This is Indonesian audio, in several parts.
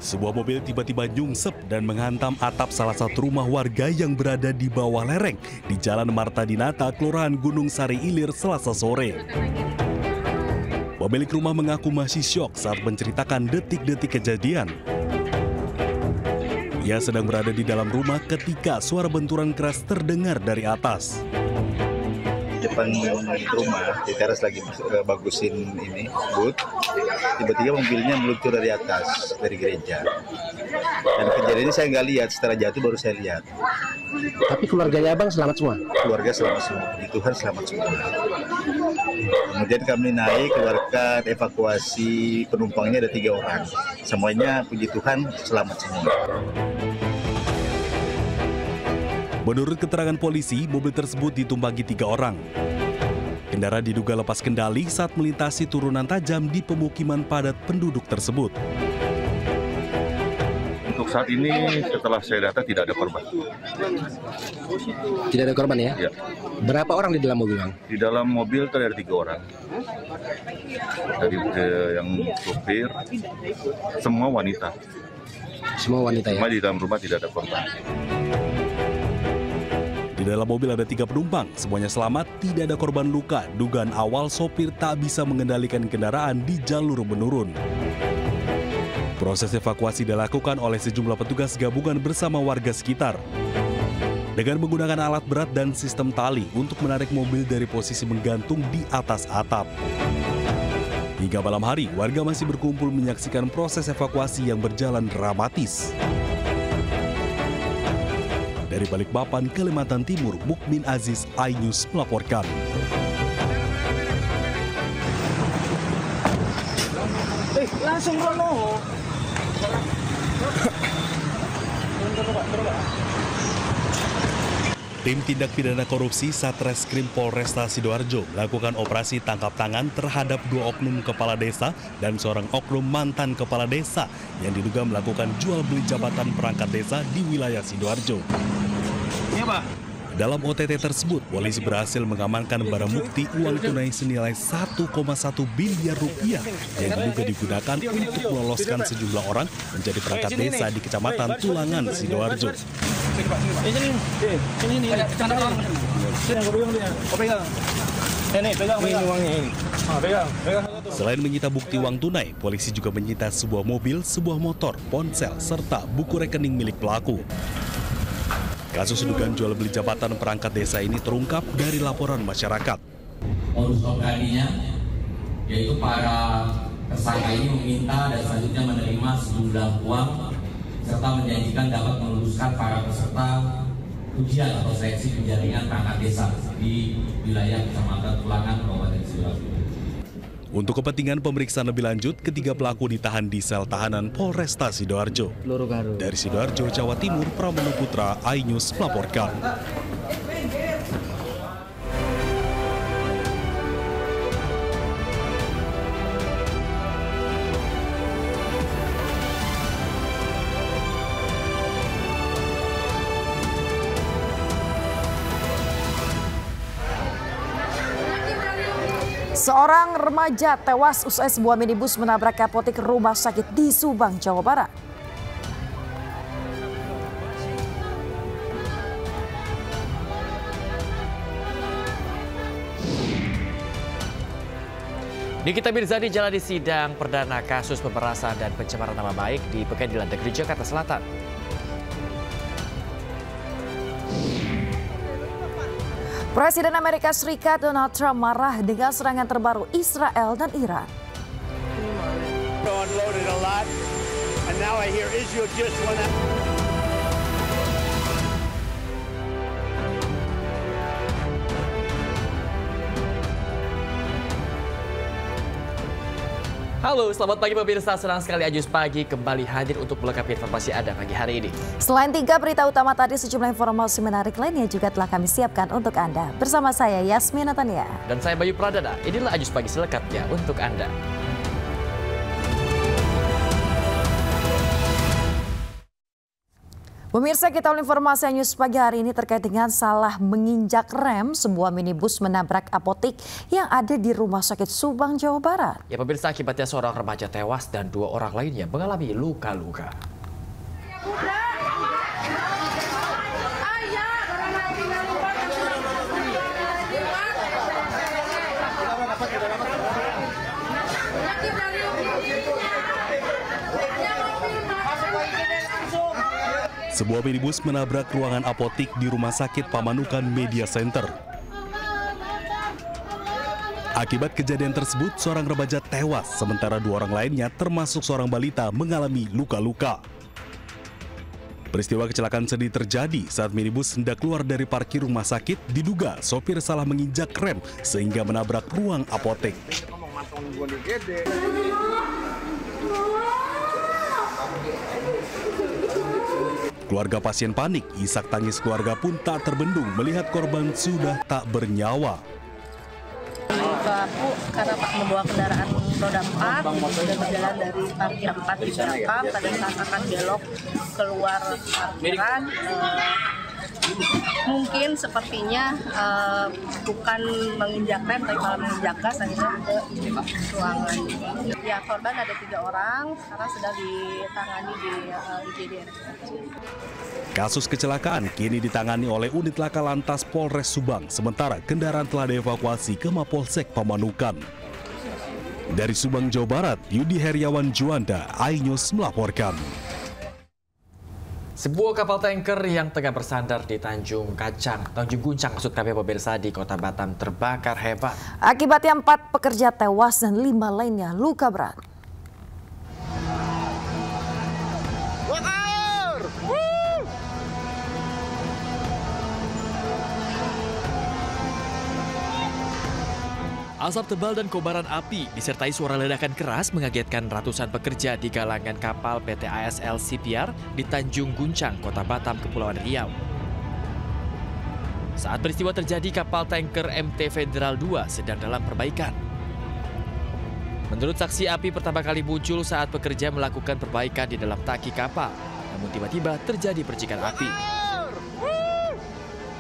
Sebuah mobil tiba-tiba nyungsep dan menghantam atap salah satu rumah warga yang berada di bawah lereng di Jalan Marta Dinata, Kelurahan Gunung Sari Ilir, Selasa sore. Pemilik rumah mengaku masih syok saat menceritakan detik-detik kejadian. Ia sedang berada di dalam rumah ketika suara benturan keras terdengar dari atas. Depan rumah, di teras lagi bagusin ini, booth. Tiba-tiba mobilnya meluncur dari atas, dari gereja. Dan kejadian ini saya nggak lihat, setelah jatuh baru saya lihat. Tapi keluarganya abang selamat semua? Keluarga selamat semua, puji Tuhan selamat semua. Kemudian kami naik, keluarkan evakuasi penumpangnya ada 3 orang. Semuanya puji Tuhan selamat semua. Menurut keterangan polisi, mobil tersebut ditumpangi 3 orang. Kendaraan diduga lepas kendali saat melintasi turunan tajam di pemukiman padat penduduk tersebut. Untuk saat ini, setelah saya data, tidak ada korban. Tidak ada korban ya? Ya. Berapa orang di dalam mobil, Bang? Di dalam mobil ada 3 orang. Dari yang sopir, semua wanita. Semua wanita ya? Cuma di dalam rumah tidak ada korban. Di dalam mobil ada 3 penumpang, semuanya selamat, tidak ada korban luka. Dugaan awal sopir tak bisa mengendalikan kendaraan di jalur menurun. Proses evakuasi dilakukan oleh sejumlah petugas gabungan bersama warga sekitar. Dengan menggunakan alat berat dan sistem tali untuk menarik mobil dari posisi menggantung di atas atap. Hingga malam hari, warga masih berkumpul menyaksikan proses evakuasi yang berjalan dramatis. Dari Balikpapan, Kalimantan Timur, Mukmin Aziz, iNews melaporkan. Langsung rono. Tim Tindak Pidana Korupsi Satreskrim Polresta Sidoarjo melakukan operasi tangkap tangan terhadap 2 oknum kepala desa dan seorang oknum mantan kepala desa yang diduga melakukan jual beli jabatan perangkat desa di wilayah Sidoarjo. Iya, Pak. Dalam OTT tersebut, polisi berhasil mengamankan barang bukti uang tunai senilai 1,1 miliar rupiah yang diduga digugakan untuk meloloskan sejumlah orang menjadi perangkat desa di Kecamatan Tulangan, Sidoarjo. Selain menyita bukti uang tunai, polisi juga menyita sebuah mobil, sebuah motor, ponsel, serta buku rekening milik pelaku. Kasus dugaan jual beli jabatan perangkat desa ini terungkap dari laporan masyarakat. Modus operandinya, yaitu para tersangka ini meminta dan selanjutnya menerima sejumlah uang serta menjanjikan dapat meluluskan para peserta ujian atau seleksi penjaringan perangkat desa di wilayah Kecamatan Tulangan, Kabupaten Sidoarjo. Untuk kepentingan pemeriksaan lebih lanjut, ketiga pelaku ditahan di sel tahanan Polresta Sidoarjo. Dari Sidoarjo, Jawa Timur, Pramono Putra, iNews melaporkan. Seorang remaja tewas usai sebuah minibus menabrak apotek rumah sakit di Subang, Jawa Barat. Nikita Mirzani jalani sidang perdana kasus pemerasan dan pencemaran nama baik di Pengadilan Negeri Jakarta Selatan. Presiden Amerika Serikat Donald Trump marah dengan serangan terbaru Israel dan Iran. Halo, selamat pagi pemirsa. Senang sekali iNews Pagi kembali hadir untuk melengkapi informasi Anda pagi hari ini. Selain 3 berita utama tadi, sejumlah informasi menarik lainnya juga telah kami siapkan untuk Anda. Bersama saya Yasmin Natania. Dan saya Bayu Pradana. Inilah iNews Pagi selengkapnya untuk Anda. Pemirsa, kita awal informasi news pagi hari ini terkait dengan salah menginjak rem sebuah minibus menabrak apotik yang ada di Rumah Sakit Subang, Jawa Barat. Ya pemirsa, akibatnya seorang remaja tewas dan 2 orang lainnya mengalami luka-luka. Sebuah minibus menabrak ruangan apotik di Rumah Sakit Pamanukan Media Center. Akibat kejadian tersebut, seorang remaja tewas, sementara 2 orang lainnya termasuk seorang balita mengalami luka-luka. Peristiwa kecelakaan sedih terjadi saat minibus hendak keluar dari parkir rumah sakit. Diduga sopir salah menginjak rem sehingga menabrak ruang apotek. Keluarga pasien panik, isak tangis keluarga pun tak terbendung melihat korban sudah tak bernyawa. Pelaku karena membawa kendaraan roda 4 dan berjalan dari parkir 4 di belakang pada saat akan belok keluar parkiran, mungkin sepertinya bukan menginjak rem tapi malah menginjak gas akhirnya ke ruangan. Ya, korban ada 3 orang, sekarang sedang ditangani di IGD. Kasus kecelakaan kini ditangani oleh unit laka lantas Polres Subang, sementara kendaraan telah dievakuasi ke Mapolsek Pamanukan. Dari Subang, Jawa Barat, Yudi Heriawan Juanda, iNews melaporkan. Sebuah kapal tanker yang tengah bersandar di Tanjung Guncang maksud kami pemirsa di Kota Batam terbakar hebat. Akibatnya 4 pekerja tewas dan 5 lainnya luka berat. Asap tebal dan kobaran api disertai suara ledakan keras mengagetkan ratusan pekerja di galangan kapal PT ASL CPR di Tanjung Guncang, Kota Batam, Kepulauan Riau. Saat peristiwa terjadi, kapal tanker MT Federal 2 sedang dalam perbaikan. Menurut saksi, api pertama kali muncul saat pekerja melakukan perbaikan di dalam tangki kapal. Namun tiba-tiba terjadi percikan api.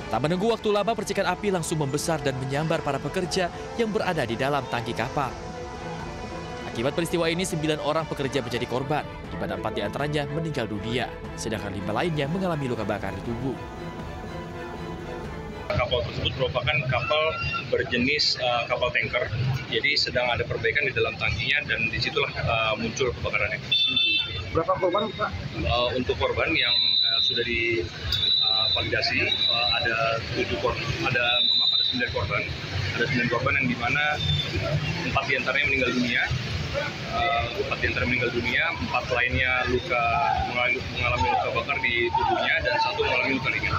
Tak menunggu waktu lama, percikan api langsung membesar dan menyambar para pekerja yang berada di dalam tangki kapal. Akibat peristiwa ini, 9 orang pekerja menjadi korban, di mana 4 diantaranya meninggal dunia, sedangkan 5 lainnya mengalami luka bakar di tubuh. Kapal tersebut merupakan kapal berjenis kapal tanker, jadi sedang ada perbaikan di dalam tangkinya dan disitulah muncul kebakarannya. Berapa korban, Pak? Untuk korban yang sudah divalidasi ada 9 korban. Ada 9 korban yang dimana 4 diantaranya meninggal dunia. 4 diantaranya meninggal dunia, 4 lainnya mengalami luka bakar di tubuhnya dan 1 mengalami luka ringan.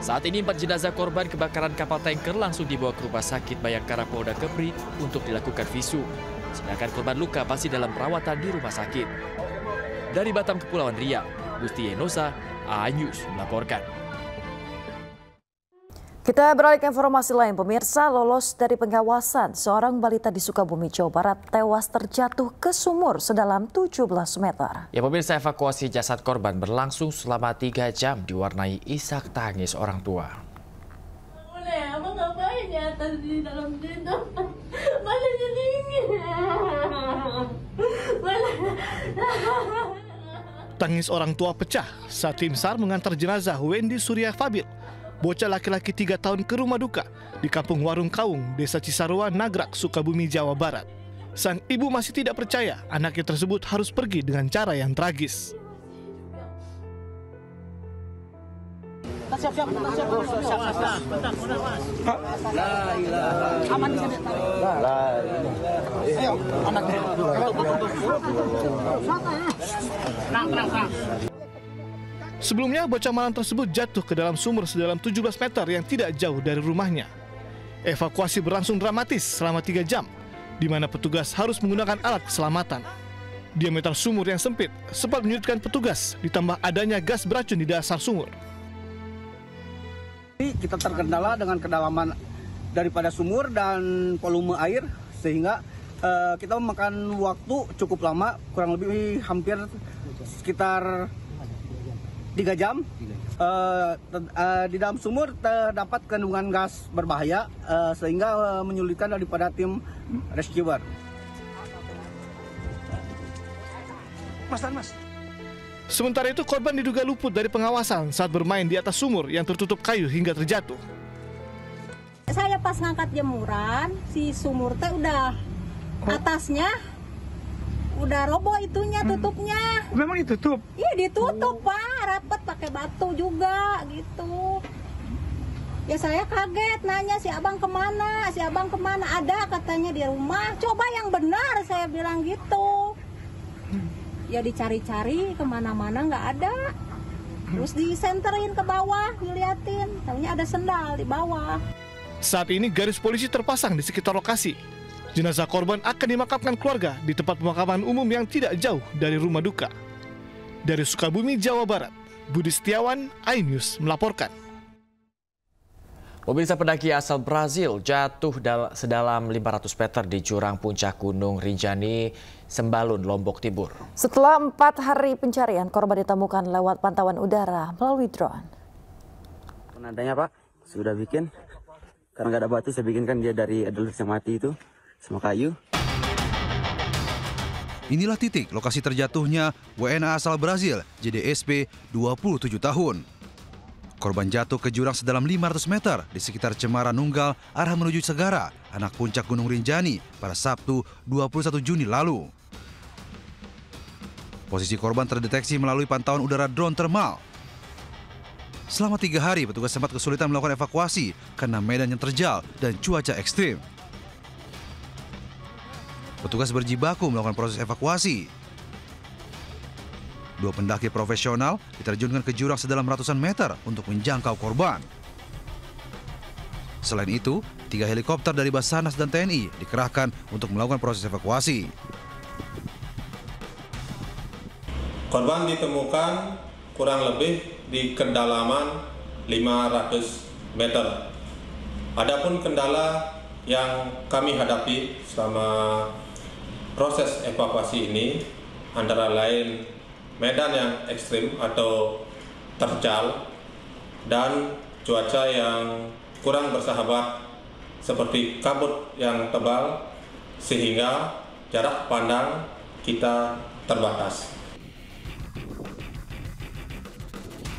Saat ini 4 jenazah korban kebakaran kapal tanker langsung dibawa ke Rumah Sakit Bayangkara Polda Kepri untuk dilakukan visum. Sedangkan korban luka masih dalam perawatan di rumah sakit. Dari Batam, Kepulauan Riau, Gusti Enosa, iNews melaporkan. Kita beralih ke informasi lain, pemirsa. Lolos dari pengawasan, seorang balita di Sukabumi, Jawa Barat tewas terjatuh ke sumur sedalam 17 meter. Ya pemirsa, evakuasi jasad korban berlangsung selama 3 jam diwarnai isak tangis orang tua. Abang ngapain di atas di dalam situ? Mana jadinya? Tangis orang tua pecah saat tim SAR mengantar jenazah Wendy Surya Fabil, bocah laki-laki 3 tahun ke rumah duka di Kampung Warung Kaung, Desa Cisarua, Nagrak, Sukabumi, Jawa Barat. Sang ibu masih tidak percaya anaknya tersebut harus pergi dengan cara yang tragis. Siap-siap. Aman di sini. Ayo, anaknya. Tenang. Sebelumnya, bocah malang tersebut jatuh ke dalam sumur sedalam 17 meter yang tidak jauh dari rumahnya. Evakuasi berlangsung dramatis selama 3 jam, di mana petugas harus menggunakan alat keselamatan. Diameter sumur yang sempit sempat menyulitkan petugas, ditambah adanya gas beracun di dasar sumur. Kita terkendala dengan kedalaman daripada sumur dan volume air, sehingga kita memakan waktu cukup lama, kurang lebih hampir sekitar 3 jam. Di dalam sumur terdapat kandungan gas berbahaya sehingga menyulitkan daripada tim rescuer. Mas. Sementara itu korban diduga luput dari pengawasan saat bermain di atas sumur yang tertutup kayu hingga terjatuh. Saya pas ngangkat jemuran, si sumur teh udah atasnya udah roboh itunya, tutupnya. Memang ditutup? Iya ditutup Pak, rapet pakai batu juga gitu. Ya saya kaget nanya si abang kemana, ada katanya di rumah. Coba yang benar saya bilang gitu. Ya dicari-cari kemana-mana nggak ada. Terus disenterin ke bawah, diliatin, tahunya ada sendal di bawah. Saat ini garis polisi terpasang di sekitar lokasi. Jenazah korban akan dimakamkan keluarga di tempat pemakaman umum yang tidak jauh dari rumah duka. Dari Sukabumi, Jawa Barat, Budi Setiawan, iNews melaporkan. Mobil pendaki asal Brazil jatuh sedalam 500 meter di jurang puncak Gunung Rinjani, Sembalun, Lombok Timur. Setelah 4 hari pencarian, korban ditemukan lewat pantauan udara melalui drone. Penandanya Pak, sudah bikin. Karena nggak ada batu, saya bikinkan dia dari adulis yang mati itu, sama kayu. Inilah titik lokasi terjatuhnya WNA asal Brazil, JDSP 27 tahun. Korban jatuh ke jurang sedalam 500 meter di sekitar Cemara Nunggal, arah menuju Segara, anak puncak Gunung Rinjani pada Sabtu 21 Juni lalu. Posisi korban terdeteksi melalui pantauan udara drone thermal. Selama 3 hari, petugas sempat kesulitan melakukan evakuasi karena medan yang terjal dan cuaca ekstrim. Petugas berjibaku melakukan proses evakuasi. 2 pendaki profesional diterjunkan ke jurang sedalam ratusan meter untuk menjangkau korban. Selain itu, 3 helikopter dari Basarnas dan TNI dikerahkan untuk melakukan proses evakuasi. Korban ditemukan kurang lebih di kedalaman 500 meter. Adapun kendala yang kami hadapi selama proses evakuasi ini antara lain medan yang ekstrim atau terjal dan cuaca yang kurang bersahabat seperti kabut yang tebal sehingga jarak pandang kita terbatas.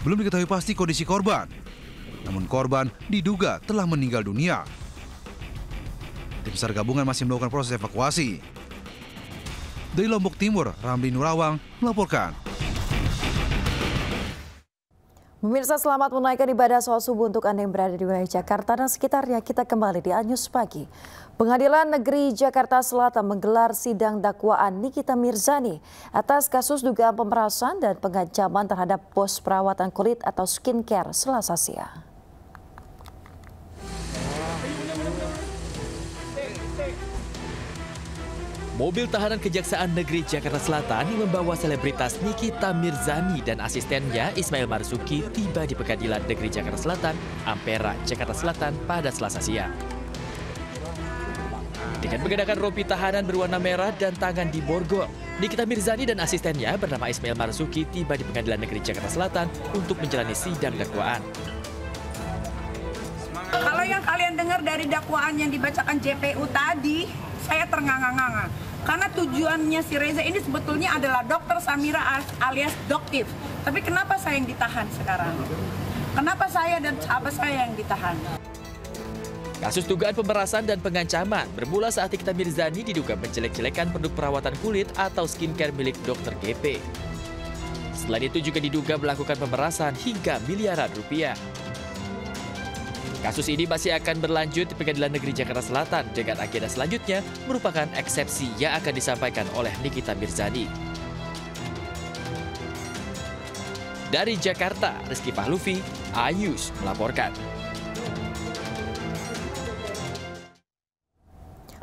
Belum diketahui pasti kondisi korban, namun korban diduga telah meninggal dunia. Tim SAR gabungan masih melakukan proses evakuasi. Dari Lombok Timur, Ramli Nurawang melaporkan. Pemirsa, selamat menaikkan ibadah sholat subuh untuk Anda yang berada di wilayah Jakarta dan sekitarnya. Kita kembali di iNews Pagi. Pengadilan Negeri Jakarta Selatan menggelar sidang dakwaan Nikita Mirzani atas kasus dugaan pemerasan dan pengancaman terhadap bos perawatan kulit atau skincare Selasa siang. Mobil tahanan Kejaksaan Negeri Jakarta Selatan yang membawa selebritas Nikita Mirzani dan asistennya Ismail Marzuki tiba di Pengadilan Negeri Jakarta Selatan, Ampera, Jakarta Selatan pada Selasa siang. Dengan mengenakan rompi tahanan berwarna merah dan tangan di borgol, Nikita Mirzani dan asistennya bernama Ismail Marzuki tiba di Pengadilan Negeri Jakarta Selatan untuk menjalani sidang dakwaan. Kalau yang kalian dengar dari dakwaan yang dibacakan JPU tadi, saya ternganga-nganga. Karena tujuannya si Reza ini sebetulnya adalah Dr. Samira alias Doktif. Tapi kenapa saya yang ditahan sekarang? Kenapa saya dan sahabat saya yang ditahan? Kasus dugaan pemerasan dan pengancaman bermula saat Nikita Mirzani diduga menjelek-jelekan produk perawatan kulit atau skincare milik Dr. GP. Selain itu juga diduga melakukan pemerasan hingga miliaran rupiah. Kasus ini masih akan berlanjut di Pengadilan Negeri Jakarta Selatan dengan agenda selanjutnya merupakan eksepsi yang akan disampaikan oleh Nikita Mirzani. Dari Jakarta, Rizky Pahluvi, iNews melaporkan.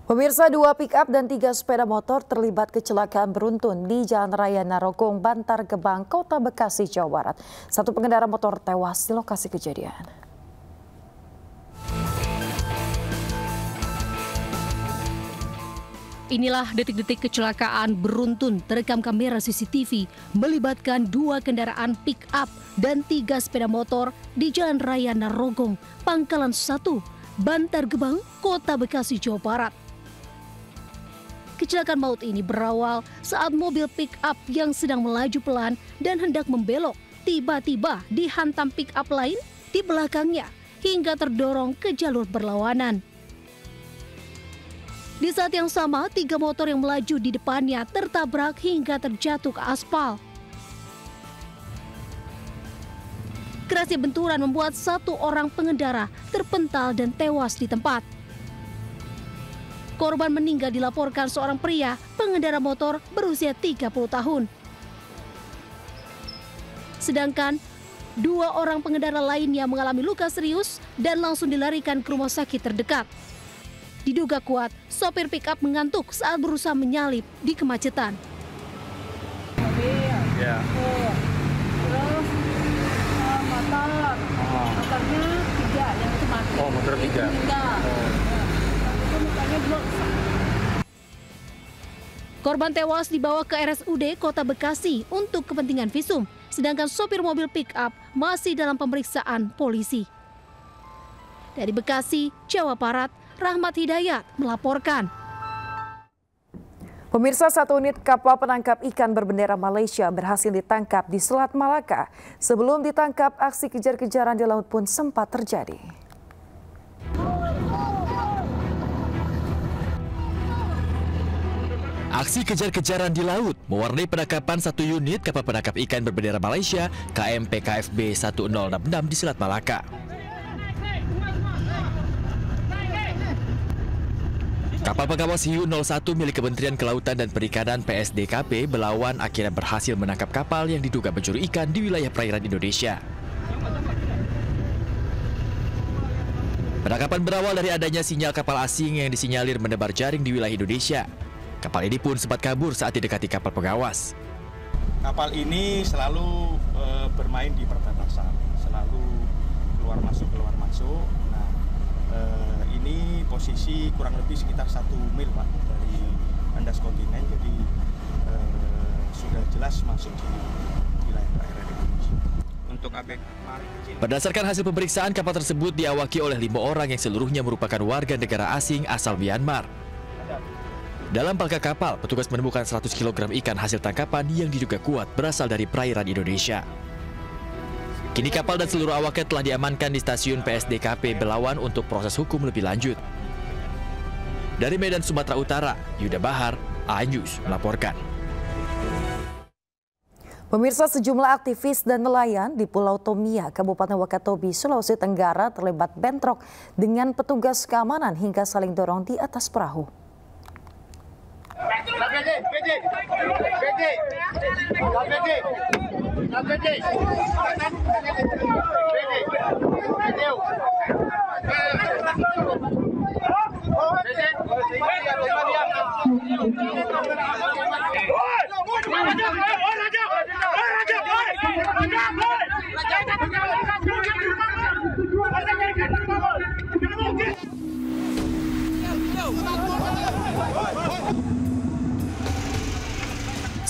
Pemirsa, 2 pick-up dan 3 sepeda motor terlibat kecelakaan beruntun di Jalan Raya Narogong, Bantar Gebang, Kota Bekasi, Jawa Barat. 1 pengendara motor tewas di lokasi kejadian. Inilah detik-detik kecelakaan beruntun terekam kamera CCTV melibatkan 2 kendaraan pick-up dan 3 sepeda motor di Jalan Raya Narogong, Pangkalan 1, Bantar Gebang, Kota Bekasi, Jawa Barat. Kecelakaan maut ini berawal saat mobil pick-up yang sedang melaju pelan dan hendak membelok tiba-tiba dihantam pick-up lain di belakangnya hingga terdorong ke jalur berlawanan. Di saat yang sama, 3 motor yang melaju di depannya tertabrak hingga terjatuh ke aspal. Kerasnya benturan membuat 1 orang pengendara terpental dan tewas di tempat. Korban meninggal dilaporkan seorang pria pengendara motor berusia 30 tahun. Sedangkan 2 orang pengendara lainnya mengalami luka serius dan langsung dilarikan ke rumah sakit terdekat. Diduga kuat, sopir pick-up mengantuk saat berusaha menyalip di kemacetan. Ya. Terus motor, motornya 3, yang itu mati. Oh, motor 3. Itu meninggal. Itu mukanya blok. Korban tewas dibawa ke RSUD Kota Bekasi untuk kepentingan visum, sedangkan sopir mobil pick-up masih dalam pemeriksaan polisi. Dari Bekasi, Jawa Barat, Rahmat Hidayat melaporkan. Pemirsa, 1 unit kapal penangkap ikan berbendera Malaysia berhasil ditangkap di Selat Malaka. Sebelum ditangkap, aksi kejar-kejaran di laut pun sempat terjadi. Aksi kejar-kejaran di laut mewarnai penangkapan 1 unit kapal penangkap ikan berbendera Malaysia KMP KFB 1066 di Selat Malaka. Kapal pengawas Hiu 01 milik Kementerian Kelautan dan Perikanan PSDKP Belawan akhirnya berhasil menangkap kapal yang diduga mencuri ikan di wilayah perairan Indonesia. Penangkapan berawal dari adanya sinyal kapal asing yang disinyalir menebar jaring di wilayah Indonesia. Kapal ini pun sempat kabur saat didekati kapal pengawas. Kapal ini selalu bermain di perbatasan, selalu keluar masuk. Nah, ini posisi kurang lebih sekitar 1 mil Pak dari landas kontinen, jadi sudah jelas masuk di wilayah perairan Indonesia. Untuk ABK Berdasarkan hasil pemeriksaan, kapal tersebut diawaki oleh 5 orang yang seluruhnya merupakan warga negara asing asal Myanmar. Dalam bangka kapal, petugas menemukan 100 kg ikan hasil tangkapan yang diduga kuat berasal dari perairan Indonesia. Kini kapal dan seluruh awaknya telah diamankan di stasiun PSDKP Belawan untuk proses hukum lebih lanjut. Dari Medan, Sumatera Utara, Yuda Bahar, iNews melaporkan. Pemirsa, sejumlah aktivis dan nelayan di Pulau Tomia, Kabupaten Wakatobi, Sulawesi Tenggara terlibat bentrok dengan petugas keamanan hingga saling dorong di atas perahu.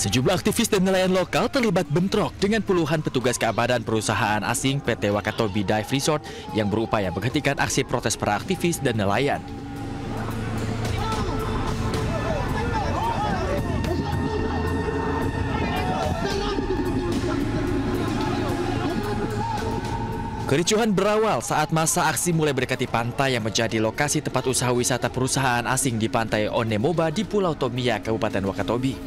Sejumlah aktivis dan nelayan lokal terlibat bentrok dengan puluhan petugas keamanan perusahaan asing PT Wakatobi Dive Resort yang berupaya menghentikan aksi protes para aktivis dan nelayan. Kericuhan berawal saat masa aksi mulai mendekati pantai yang menjadi lokasi tempat usaha wisata perusahaan asing di pantai Onemoba di Pulau Tomia, Kabupaten Wakatobi.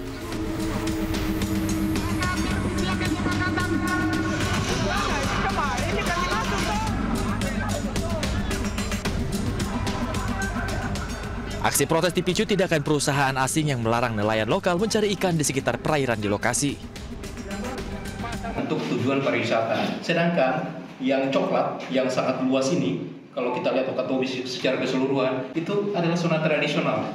Aksi protes dipicu tindakan perusahaan asing yang melarang nelayan lokal mencari ikan di sekitar perairan di lokasi. Untuk tujuan pariwisata. Sedangkan yang coklat yang sangat luas ini kalau kita lihat Wakatobi secara keseluruhan, itu adalah zona tradisional.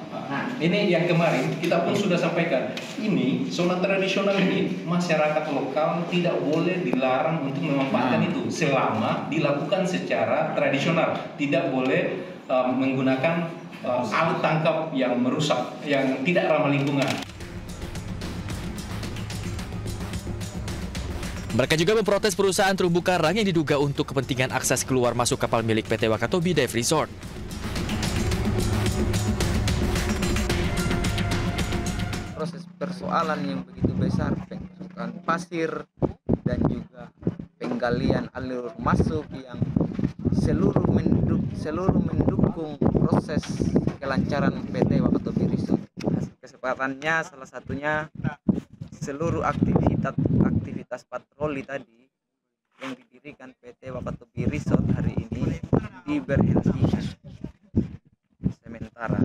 Ini yang kemarin kita pun sudah sampaikan, ini zona tradisional ini masyarakat lokal tidak boleh dilarang untuk memanfaatkan itu selama dilakukan secara tradisional, tidak boleh menggunakan alat tangkap yang merusak, yang tidak ramah lingkungan. Mereka juga memprotes perusahaan terumbu karang yang diduga untuk kepentingan akses keluar masuk kapal milik PT Wakatobi Dive Resort. Proses persoalan yang begitu besar, pengasukan pasir dan juga penggalian alur masuk yang seluruh mendukung proses kelancaran PT Wakatobi Resort. Kesempatannya salah satunya seluruh aktivitas patroli tadi yang didirikan PT Wakatobi Resort hari ini diberhentikan sementara.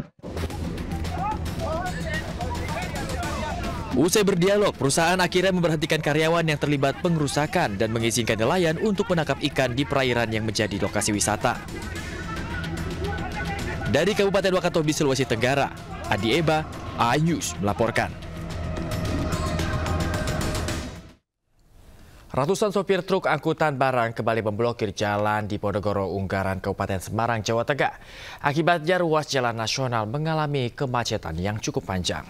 Usai berdialog, perusahaan akhirnya memberhentikan karyawan yang terlibat pengerusakan dan mengizinkan nelayan untuk menangkap ikan di perairan yang menjadi lokasi wisata. Dari Kabupaten Wakatobi, Sulawesi Tenggara, Adi Eba, iNews melaporkan. Ratusan sopir truk angkutan barang kembali memblokir jalan di Ponorogo, Unggaran, Kabupaten Semarang, Jawa Tengah. Akibatnya ruas jalan nasional mengalami kemacetan yang cukup panjang.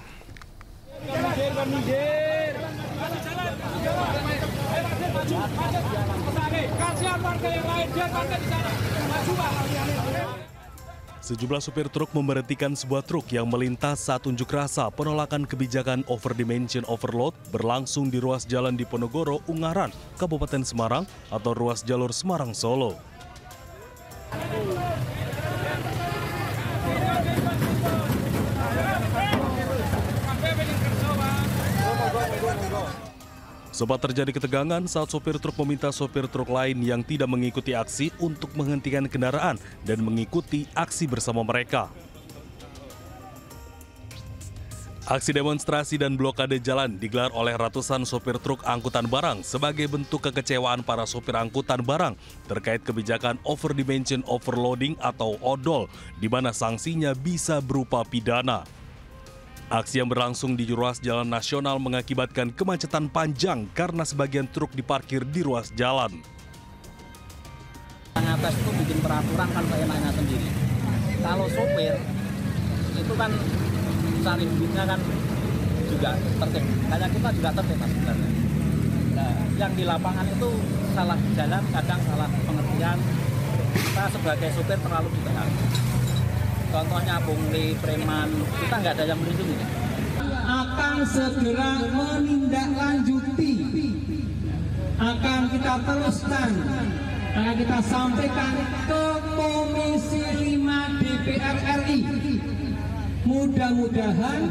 Sejumlah supir truk memberhentikan sebuah truk yang melintas saat unjuk rasa penolakan kebijakan overdimension overload berlangsung di ruas jalan di Ponorogo, Ungaran, Kabupaten Semarang atau ruas jalur Semarang-Solo. Sempat terjadi ketegangan saat sopir truk meminta sopir truk lain yang tidak mengikuti aksi untuk menghentikan kendaraan dan mengikuti aksi bersama mereka. Aksi demonstrasi dan blokade jalan digelar oleh ratusan sopir truk angkutan barang sebagai bentuk kekecewaan para sopir angkutan barang terkait kebijakan overdimension overloading atau ODOL, di mana sanksinya bisa berupa pidana. Aksi yang berlangsung di ruas jalan nasional mengakibatkan kemacetan panjang karena sebagian truk diparkir di ruas jalan. Yang atas itu bikin peraturan kan seenaknya sendiri. Kalau sopir itu kan cari duitnya kan juga tertib. Kayak kita juga tertib sebenarnya. Nah, yang di lapangan itu salah jalan, kadang salah pengertian. Kita sebagai sopir terlalu dibahas. Contohnya pungli, preman, kita nggak ada yang melindungi. Akan segera menindaklanjuti, akan kita teruskan, akan kita sampaikan ke Komisi 5 DPR RI. Mudah-mudahan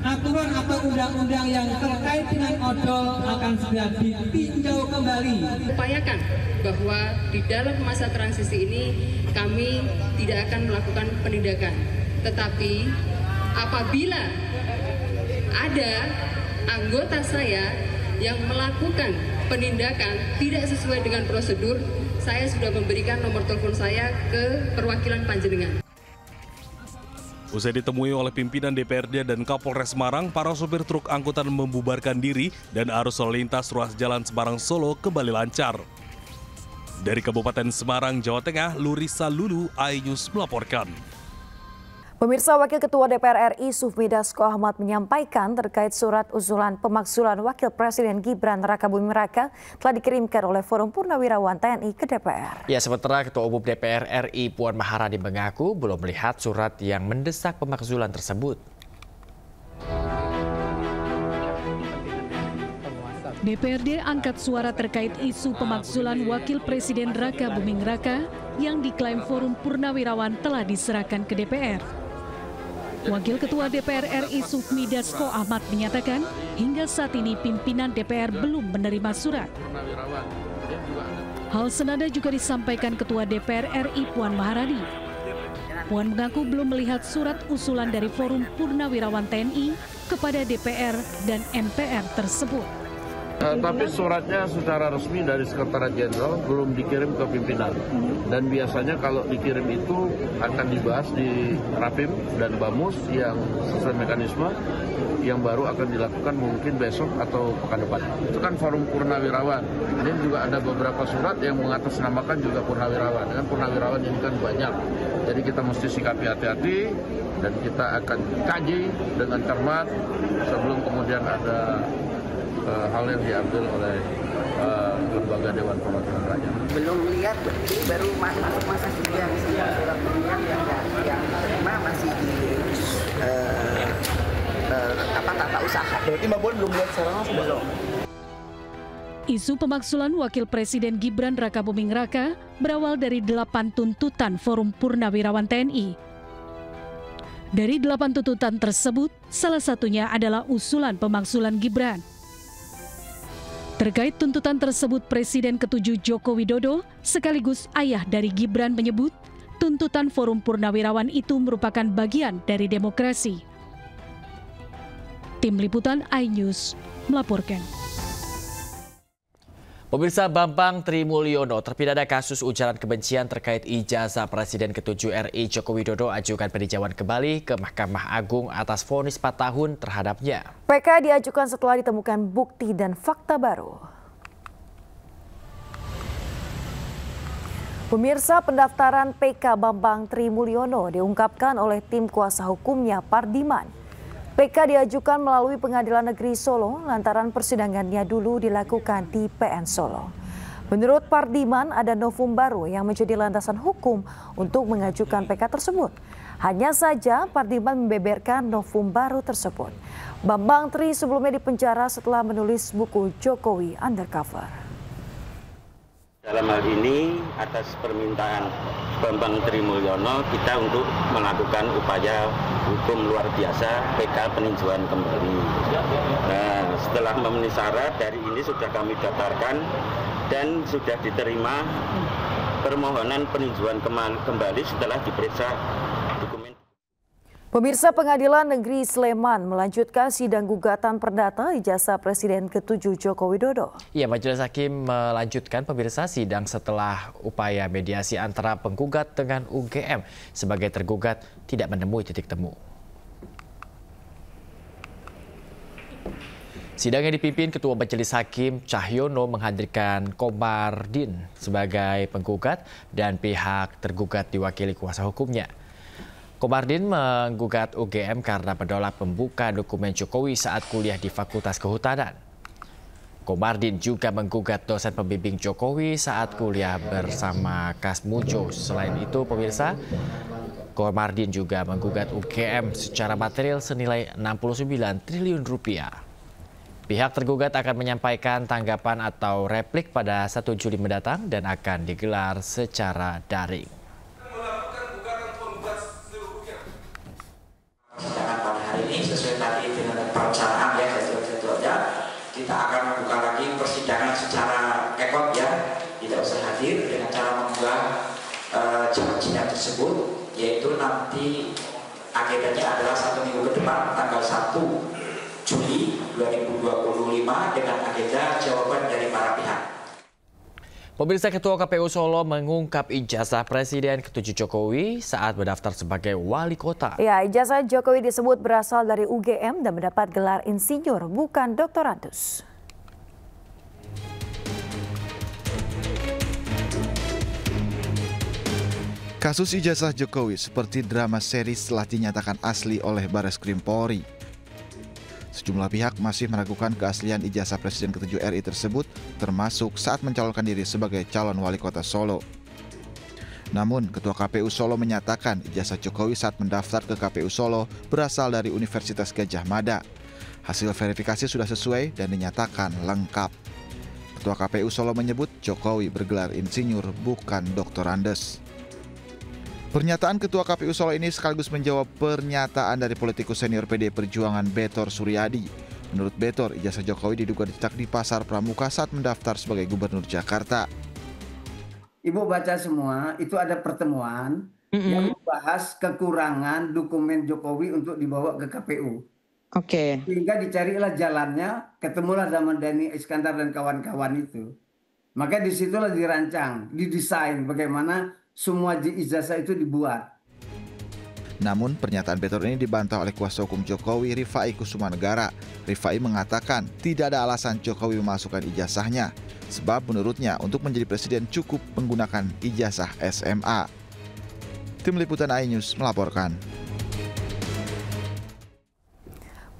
aturan atau undang-undang yang terkait dengan odol akan segera ditinjau kembali. Upayakan bahwa di dalam masa transisi ini kami tidak akan melakukan penindakan. Tetapi apabila ada anggota saya yang melakukan penindakan tidak sesuai dengan prosedur, saya sudah memberikan nomor telepon saya ke perwakilan panjenengan. Usai ditemui oleh pimpinan DPRD dan Kapolres Semarang, para sopir truk angkutan membubarkan diri dan arus lalu lintas ruas jalan Semarang-Solo kembali lancar. Dari Kabupaten Semarang, Jawa Tengah, Lurisa Lulu, iNews melaporkan. Pemirsa, Wakil Ketua DPR RI Sufmi Dasko Ahmad menyampaikan terkait surat usulan pemakzulan Wakil Presiden Gibran Rakabuming Raka telah dikirimkan oleh Forum Purnawirawan TNI ke DPR. Ya, sementara Ketua Umum DPR RI Puan Maharani mengaku belum melihat surat yang mendesak pemakzulan tersebut. DPRD angkat suara terkait isu pemakzulan Wakil Presiden Rakabuming Raka yang diklaim Forum Purnawirawan telah diserahkan ke DPR. Wakil Ketua DPR RI Sufmi Dasko Ahmad menyatakan hingga saat ini pimpinan DPR belum menerima surat. Hal senada juga disampaikan Ketua DPR RI Puan Maharani. Puan mengaku belum melihat surat usulan dari Forum Purnawirawan TNI kepada DPR dan MPR tersebut. Tapi suratnya secara resmi dari Sekretariat Jenderal belum dikirim ke pimpinan. Dan biasanya kalau dikirim itu akan dibahas di Rapim dan Bamus yang sesuai mekanisme yang baru akan dilakukan mungkin besok atau pekan depan. Itu kan forum purnawirawan. Ini juga ada beberapa surat yang mengatasnamakan juga purnawirawan. Dengan purnawirawan ini kan banyak. Jadi kita mesti sikapi hati-hati dan kita akan kaji dengan cermat sebelum kemudian ada hal yang diambil oleh lembaga Dewan Perwakilan Rakyat. Belum lihat, baru masuk masa sidang, surat pemilihan yang terima masih di tata usaha. Berarti Mbak Puan belum lihat secara langsung? Belum. Isu pemaksulan Wakil Presiden Gibran Rakabuming Raka berawal dari 8 tuntutan Forum Purnawirawan TNI. Dari 8 tuntutan tersebut, salah satunya adalah usulan pemaksulan Gibran. Terkait tuntutan tersebut, Presiden ke-7 Joko Widodo sekaligus ayah dari Gibran menyebut tuntutan Forum Purnawirawan itu merupakan bagian dari demokrasi. Tim Liputan iNews melaporkan. Pemirsa, Bambang Trimulyono terpidana kasus ujaran kebencian terkait ijazah Presiden ke-7 RI Joko Widodo ajukan peninjauan kembali ke Mahkamah Agung atas vonis 4 tahun terhadapnya. PK diajukan setelah ditemukan bukti dan fakta baru. Pemirsa, pendaftaran PK Bambang Trimulyono diungkapkan oleh tim kuasa hukumnya Pardiman. PK diajukan melalui Pengadilan Negeri Solo lantaran persidangannya dulu dilakukan di PN Solo. Menurut Pardiman, ada novum baru yang menjadi landasan hukum untuk mengajukan PK tersebut. Hanya saja Pardiman membeberkan novum baru tersebut. Bambang Tri sebelumnya dipenjara setelah menulis buku Jokowi Undercover. Dalam hal ini atas permintaan Bambang Trimulyono kita untuk melakukan upaya hukum luar biasa PK peninjauan kembali. Nah, setelah memenuhi syarat dari ini sudah kami daftarkan dan sudah diterima permohonan peninjauan kembali setelah diperiksa dokumen. Pemirsa, Pengadilan Negeri Sleman melanjutkan sidang gugatan perdata ijazah Presiden ke-7 Joko Widodo. Ya, Majelis Hakim melanjutkan pemirsa sidang setelah upaya mediasi antara penggugat dengan UGM sebagai tergugat tidak menemui titik temu. Sidang yang dipimpin Ketua Majelis Hakim Cahyono menghadirkan Komardin sebagai penggugat dan pihak tergugat diwakili kuasa hukumnya. Komardin menggugat UGM karena menolak membuka dokumen Jokowi saat kuliah di Fakultas Kehutanan. Komardin juga menggugat dosen pembimbing Jokowi saat kuliah bersama Kasmujo. Selain itu, pemirsa, Komardin juga menggugat UGM secara material senilai 69 triliun rupiah. Pihak tergugat akan menyampaikan tanggapan atau replik pada 1 Juli mendatang dan akan digelar secara daring. Sesuai tadi dengan perencanaan ya, jadwal-jadwalnya kita akan membuka lagi persidangan secara ekot ya, tidak usah hadir dengan cara membuat jadwal sidang tersebut, yaitu nanti agendanya adalah 1 minggu ke depan tanggal 1 Juli 2025 dengan agenda jawaban dari para pihak. Pemirsa, Ketua KPU Solo mengungkap ijazah Presiden ke-7 Jokowi saat mendaftar sebagai wali kota. Ya, ijazah Jokowi disebut berasal dari UGM dan mendapat gelar insinyur, bukan doktorandus. Kasus ijazah Jokowi seperti drama seri setelah dinyatakan asli oleh Bareskrim Polri. Sejumlah pihak masih meragukan keaslian ijazah Presiden ke-7 RI tersebut, termasuk saat mencalonkan diri sebagai calon wali kota Solo. Namun, Ketua KPU Solo menyatakan ijazah Jokowi saat mendaftar ke KPU Solo berasal dari Universitas Gadjah Mada. Hasil verifikasi sudah sesuai dan dinyatakan lengkap. Ketua KPU Solo menyebut Jokowi bergelar insinyur, bukan doktorandes. Pernyataan Ketua KPU Solo ini sekaligus menjawab pernyataan dari politikus senior PD Perjuangan Betor Suryadi. Menurut Betor, ijazah Jokowi diduga dicetak di Pasar Pramuka saat mendaftar sebagai Gubernur Jakarta. Ibu baca semua, itu ada pertemuan yang membahas kekurangan dokumen Jokowi untuk dibawa ke KPU. Oke. Sehingga dicarilah jalannya, ketemulah Dhammadhani Iskandar dan kawan-kawan itu. Maka disitulah dirancang, didesain bagaimana semua ijazah itu dibuat. Namun pernyataan Peter ini dibantah oleh kuasa hukum Jokowi, Rifai Kusumanegara. Rifai mengatakan tidak ada alasan Jokowi memasukkan ijazahnya, sebab menurutnya untuk menjadi presiden cukup menggunakan ijazah SMA. Tim Liputan iNews melaporkan.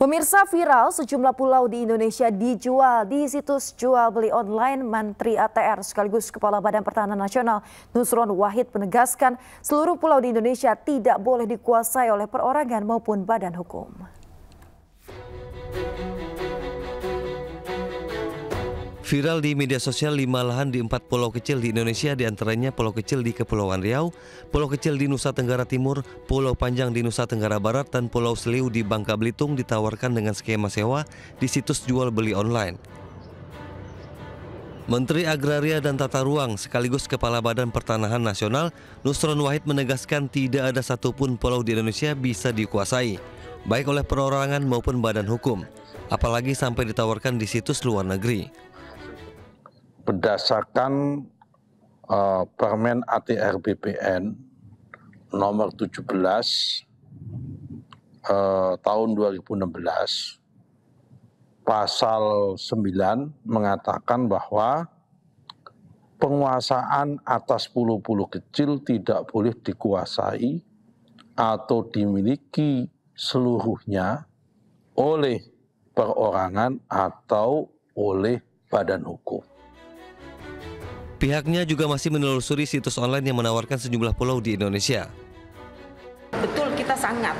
Pemirsa, viral sejumlah pulau di Indonesia dijual di situs jual beli online. Menteri ATR sekaligus Kepala Badan Pertahanan Nasional Nusron Wahid menegaskan seluruh pulau di Indonesia tidak boleh dikuasai oleh perorangan maupun badan hukum. Viral di media sosial 5 lahan di 4 pulau kecil di Indonesia, diantaranya pulau kecil di Kepulauan Riau, pulau kecil di Nusa Tenggara Timur, pulau panjang di Nusa Tenggara Barat, dan pulau Seliu di Bangka Belitung ditawarkan dengan skema sewa di situs jual beli online. Menteri Agraria dan Tata Ruang sekaligus Kepala Badan Pertanahan Nasional Nusron Wahid menegaskan tidak ada satupun pulau di Indonesia bisa dikuasai, baik oleh perorangan maupun badan hukum, apalagi sampai ditawarkan di situs luar negeri. Berdasarkan Permen ATR BPN nomor 17 tahun 2016, pasal 9 mengatakan bahwa penguasaan atas pulau-pulau kecil tidak boleh dikuasai atau dimiliki seluruhnya oleh perorangan atau oleh badan hukum. Pihaknya juga masih menelusuri situs online yang menawarkan sejumlah pulau di Indonesia. Betul, kita sangat,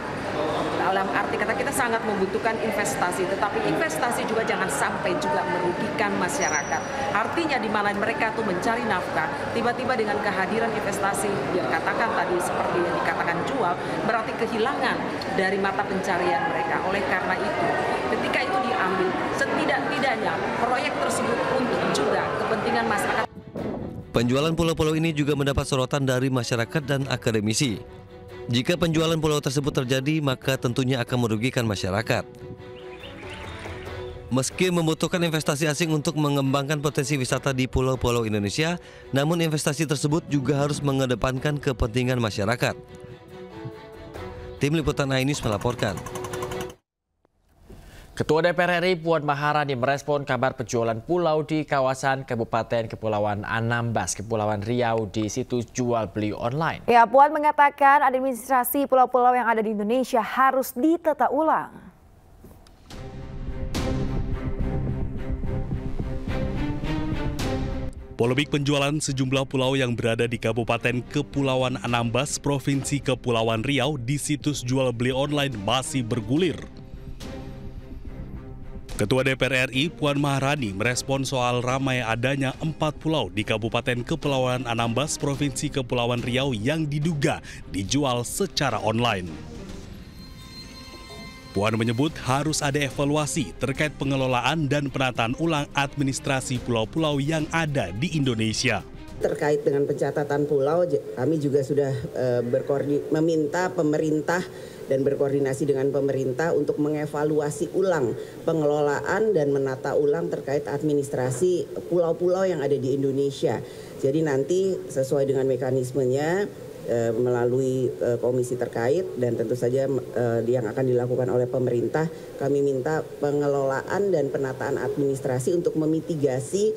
dalam arti kata kita sangat membutuhkan investasi, tetapi investasi juga jangan sampai juga merugikan masyarakat. Artinya di mana mereka tuh mencari nafkah, tiba-tiba dengan kehadiran investasi yang katakan tadi seperti yang dikatakan jual, berarti kehilangan dari mata pencarian mereka. Oleh karena itu, ketika itu diambil, setidak-tidaknya proyek tersebut untuk juga kepentingan masyarakat. Penjualan pulau-pulau ini juga mendapat sorotan dari masyarakat dan akademisi. Jika penjualan pulau tersebut terjadi, maka tentunya akan merugikan masyarakat. Meski membutuhkan investasi asing untuk mengembangkan potensi wisata di pulau-pulau Indonesia, namun investasi tersebut juga harus mengedepankan kepentingan masyarakat. Tim Liputan iNews melaporkan. Ketua DPR RI Puan Maharani merespon kabar penjualan pulau di kawasan Kabupaten Kepulauan Anambas, Kepulauan Riau di situs jual beli online. Ya, Puan mengatakan administrasi pulau-pulau yang ada di Indonesia harus ditata ulang. Polemik penjualan sejumlah pulau yang berada di Kabupaten Kepulauan Anambas, Provinsi Kepulauan Riau di situs jual beli online masih bergulir. Ketua DPR RI Puan Maharani merespon soal ramai adanya 4 pulau di Kabupaten Kepulauan Anambas, Provinsi Kepulauan Riau yang diduga dijual secara online. Puan menyebut harus ada evaluasi terkait pengelolaan dan penataan ulang administrasi pulau-pulau yang ada di Indonesia. Terkait dengan pencatatan pulau, kami juga sudah meminta pemerintah dan berkoordinasi dengan pemerintah untuk mengevaluasi ulang pengelolaan dan menata ulang terkait administrasi pulau-pulau yang ada di Indonesia. Jadi nanti sesuai dengan mekanismenya melalui komisi terkait dan tentu saja yang akan dilakukan oleh pemerintah, kami minta pengelolaan dan penataan administrasi untuk memitigasi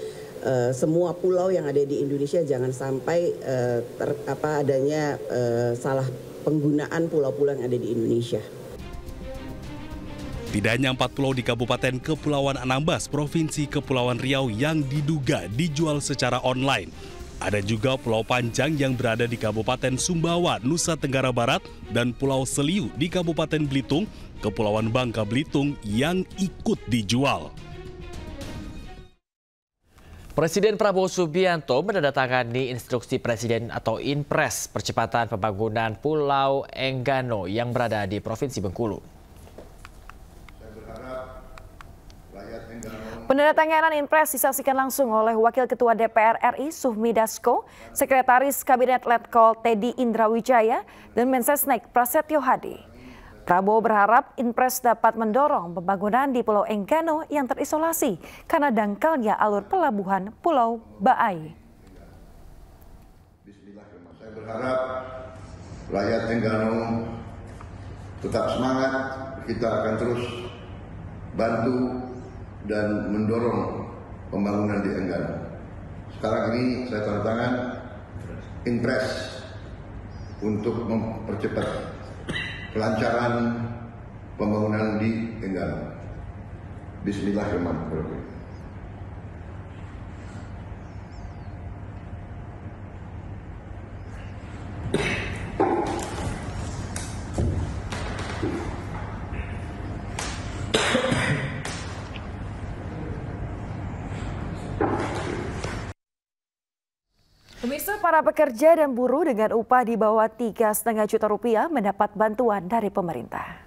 semua pulau yang ada di Indonesia jangan sampai adanya salah penggunaan pulau-pulau yang ada di Indonesia. Tidak hanya 4 pulau di Kabupaten Kepulauan Anambas, Provinsi Kepulauan Riau yang diduga dijual secara online. Ada juga Pulau Panjang yang berada di Kabupaten Sumbawa, Nusa Tenggara Barat, dan Pulau Seliu di Kabupaten Belitung, Kepulauan Bangka Belitung yang ikut dijual. Presiden Prabowo Subianto menandatangani instruksi Presiden atau Inpres percepatan pembangunan Pulau Enggano yang berada di Provinsi Bengkulu. Penandatanganan Inpres disaksikan langsung oleh Wakil Ketua DPR RI Sufmi Dasko, Sekretaris Kabinet Letkol Teddy Indrawijaya, dan Mensesnek Prasetyo Hadi. Prabowo berharap Inpres dapat mendorong pembangunan di Pulau Enggano yang terisolasi karena dangkalnya alur pelabuhan Pulau Baai. Saya berharap rakyat Enggano tetap semangat, kita akan terus bantu dan mendorong pembangunan di Enggano. Sekarang ini saya tanda tangan Inpres untuk mempercepat kelancaran pembangunan di Enggano. Bismillahirrahmanirrahim. Pemirsa, para pekerja dan buruh dengan upah di bawah 3,5 juta rupiah mendapat bantuan dari pemerintah.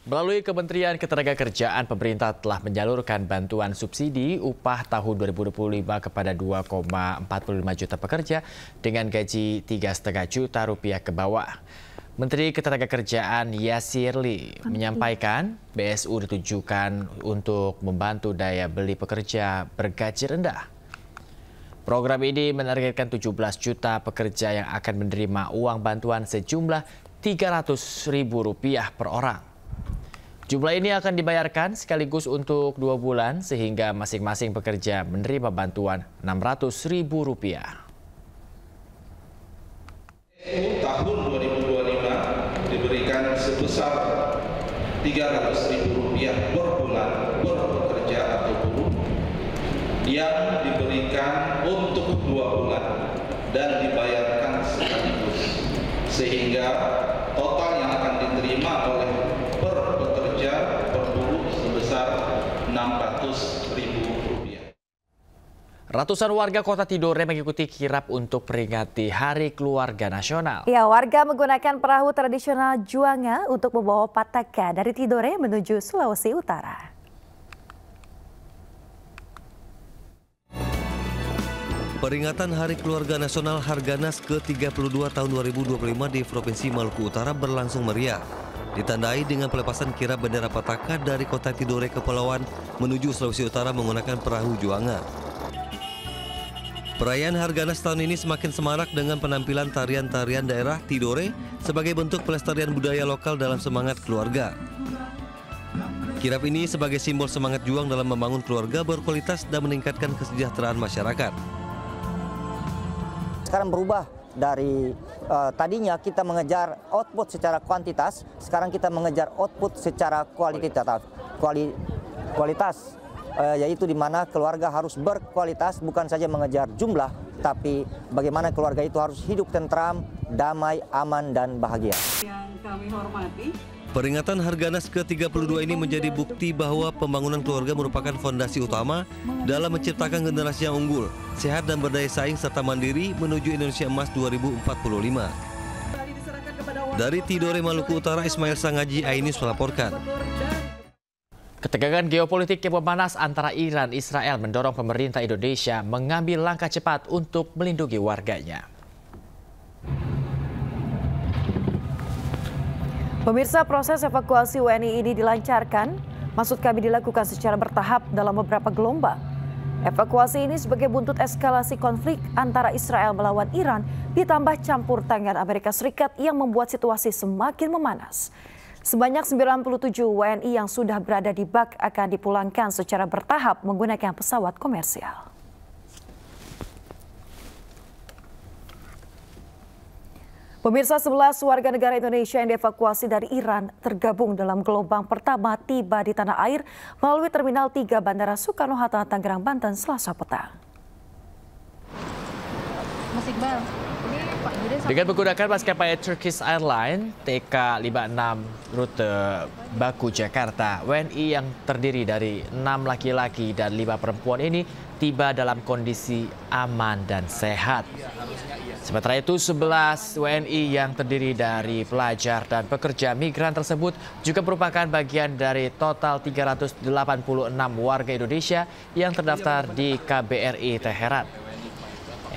Melalui Kementerian Ketenagakerjaan, pemerintah telah menyalurkan bantuan subsidi upah tahun 2025 kepada 2,45 juta pekerja dengan gaji 3,5 juta rupiah ke bawah. Menteri Ketenagakerjaan Yasirli menyampaikan BSU ditujukan untuk membantu daya beli pekerja bergaji rendah. Program ini menargetkan 17 juta pekerja yang akan menerima uang bantuan sejumlah Rp300.000 per orang. Jumlah ini akan dibayarkan sekaligus untuk 2 bulan sehingga masing-masing pekerja menerima bantuan Rp600.000. Tahun 2025 diberikan sebesar Rp300.000 per bulan per pekerja atau buruh yang diberikan untuk 2 bulan dan dibayarkan sekaligus, sehingga total yang akan diterima oleh per pekerja per buruh sebesar Rp600.000. Ratusan warga Kota Tidore mengikuti kirap untuk peringati Hari Keluarga Nasional. Ya, warga menggunakan perahu tradisional Juanga untuk membawa pataka dari Tidore menuju Sulawesi Utara. Peringatan Hari Keluarga Nasional Harganas ke-32 tahun 2025 di Provinsi Maluku Utara berlangsung meriah. Ditandai dengan pelepasan kirap bendera pataka dari Kota Tidore Kepulauan menuju Sulawesi Utara menggunakan perahu Juanga. Perayaan Harganas tahun ini semakin semarak dengan penampilan tarian-tarian daerah Tidore sebagai bentuk pelestarian budaya lokal dalam semangat keluarga. Kirap ini sebagai simbol semangat juang dalam membangun keluarga berkualitas dan meningkatkan kesejahteraan masyarakat. Sekarang berubah dari tadinya kita mengejar output secara kuantitas, sekarang kita mengejar output secara kualitas. Yaitu di mana keluarga harus berkualitas, bukan saja mengejar jumlah, tapi bagaimana keluarga itu harus hidup tentram, damai, aman, dan bahagia. Yang kami hormati, peringatan Harganas ke-32 ini menjadi bukti bahwa pembangunan keluarga merupakan fondasi utama dalam menciptakan generasi yang unggul, sehat dan berdaya saing serta mandiri menuju Indonesia Emas 2045. Dari Tidore, Maluku Utara, Ismail Sangaji Ainus melaporkan. Ketegangan geopolitik yang memanas antara Iran dan Israel mendorong pemerintah Indonesia mengambil langkah cepat untuk melindungi warganya. Pemirsa, proses evakuasi WNI ini dilancarkan, maksud kami dilakukan secara bertahap dalam beberapa gelombang. Evakuasi ini sebagai buntut eskalasi konflik antara Israel melawan Iran ditambah campur tangan Amerika Serikat yang membuat situasi semakin memanas. Sebanyak 97 WNI yang sudah berada di BAK akan dipulangkan secara bertahap menggunakan pesawat komersial. Pemirsa, 11 warga negara Indonesia yang dievakuasi dari Iran tergabung dalam gelombang pertama tiba di tanah air melalui Terminal 3 Bandara Soekarno-Hatta, Tangerang, Banten, Selasa petang. Mas Iqbal, dengan menggunakan maskapai Turkish Airlines TK56 rute Baku Jakarta, WNI yang terdiri dari 6 laki-laki dan 5 perempuan ini tiba dalam kondisi aman dan sehat. Sementara itu, 11 WNI yang terdiri dari pelajar dan pekerja migran tersebut juga merupakan bagian dari total 386 warga Indonesia yang terdaftar di KBRI Teheran.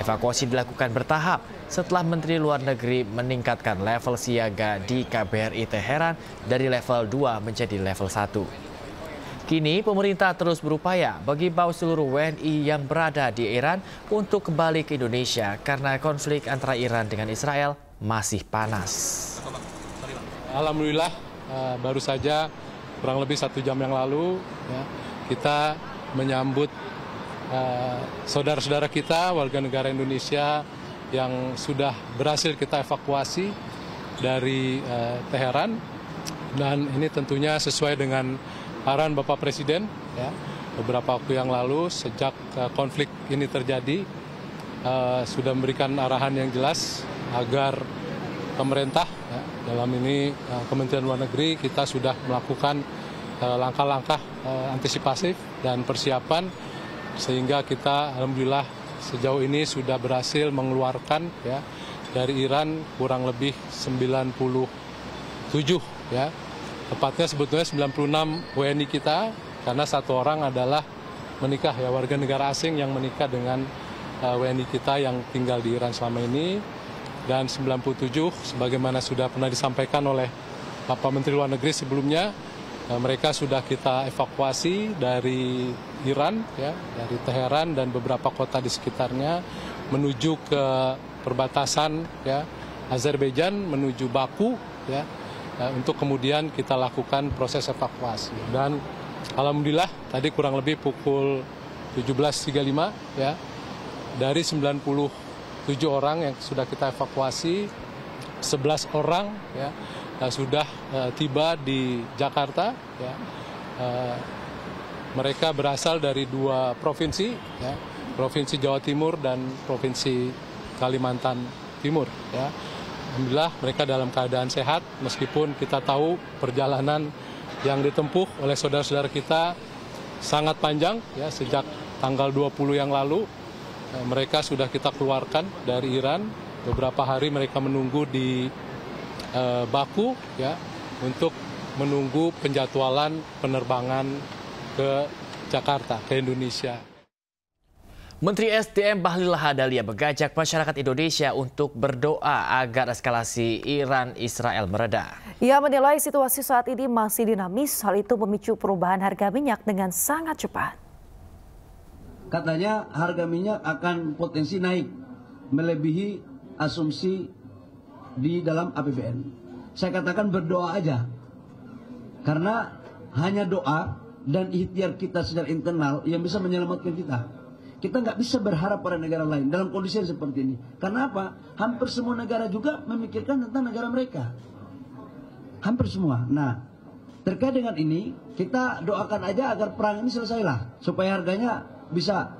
Evakuasi dilakukan bertahap setelah Menteri Luar Negeri meningkatkan level siaga di KBRI Teheran dari level 2 menjadi level 1. Kini pemerintah terus berupaya mengimbau seluruh WNI yang berada di Iran untuk kembali ke Indonesia karena konflik antara Iran dengan Israel masih panas. Alhamdulillah baru saja kurang lebih 1 jam yang lalu ya, kita menyambut saudara-saudara kita warga negara Indonesia yang sudah berhasil kita evakuasi dari Teheran, dan ini tentunya sesuai dengan arahan Bapak Presiden ya, beberapa waktu yang lalu sejak konflik ini terjadi sudah memberikan arahan yang jelas agar pemerintah ya, dalam ini Kementerian Luar Negeri kita sudah melakukan langkah-langkah antisipasif dan persiapan sehingga kita alhamdulillah sejauh ini sudah berhasil mengeluarkan ya dari Iran kurang lebih 97 ya. Tepatnya sebetulnya 96 WNI kita karena 1 orang adalah menikah ya, warga negara asing yang menikah dengan WNI kita yang tinggal di Iran selama ini, dan 97 sebagaimana sudah pernah disampaikan oleh Bapak Menteri Luar Negeri sebelumnya, mereka sudah kita evakuasi dari Iran, ya, dari Teheran dan beberapa kota di sekitarnya menuju ke perbatasan ya, Azerbaijan menuju Baku, ya, untuk kemudian kita lakukan proses evakuasi. Dan alhamdulillah tadi kurang lebih pukul 17.35 ya, dari 97 orang yang sudah kita evakuasi, 11 orang ya sudah tiba di Jakarta ya. Mereka berasal dari 2 provinsi ya, Provinsi Jawa Timur dan Provinsi Kalimantan Timur ya. Alhamdulillah mereka dalam keadaan sehat meskipun kita tahu perjalanan yang ditempuh oleh saudara-saudara kita sangat panjang ya, sejak tanggal 20 yang lalu mereka sudah kita keluarkan dari Iran. Beberapa hari mereka menunggu di Baku ya untuk menunggu penjadwalan penerbangan ke Jakarta, ke Indonesia. Menteri SDM Bahlil Lahadalia mengajak masyarakat Indonesia untuk berdoa agar eskalasi Iran-Israel mereda. Ia menilai situasi saat ini masih dinamis, hal itu memicu perubahan harga minyak dengan sangat cepat. Katanya harga minyak akan potensi naik, melebihi asumsi di dalam APBN. Saya katakan berdoa aja, karena hanya doa dan ikhtiar kita secara internal yang bisa menyelamatkan kita. Kita nggak bisa berharap pada negara lain dalam kondisi yang seperti ini. Karena apa? Hampir semua negara juga memikirkan tentang negara mereka. Hampir semua. Nah, terkait dengan ini, kita doakan aja agar perang ini selesailah, supaya harganya bisa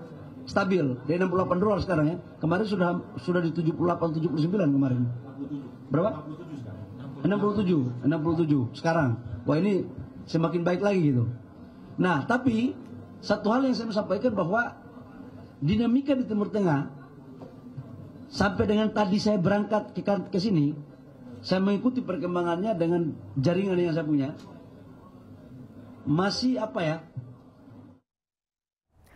stabil. Dari $68 sekarang ya. Kemarin sudah di 78-79 kemarin. Berapa? 67 sekarang. Wah, ini semakin baik lagi gitu. Nah, tapi satu hal yang saya mau sampaikan bahwa dinamika di Timur Tengah sampai dengan tadi saya berangkat ke sini, saya mengikuti perkembangannya dengan jaringan yang saya punya. Masih apa ya?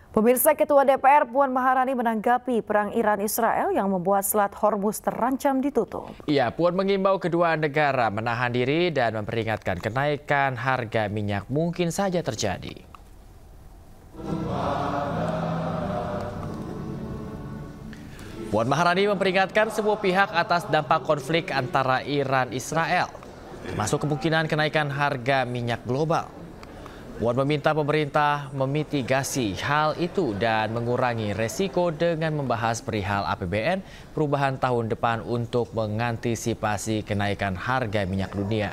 Pemirsa, Ketua DPR Puan Maharani menanggapi perang Iran-Israel yang membuat Selat Hormuz terancam ditutup. Ya, Puan mengimbau kedua negara menahan diri dan memperingatkan kenaikan harga minyak mungkin saja terjadi. Puan Maharani memperingatkan semua pihak atas dampak konflik antara Iran-Israel, termasuk kemungkinan kenaikan harga minyak global. Puan meminta pemerintah memitigasi hal itu dan mengurangi resiko dengan membahas perihal APBN perubahan tahun depan untuk mengantisipasi kenaikan harga minyak dunia.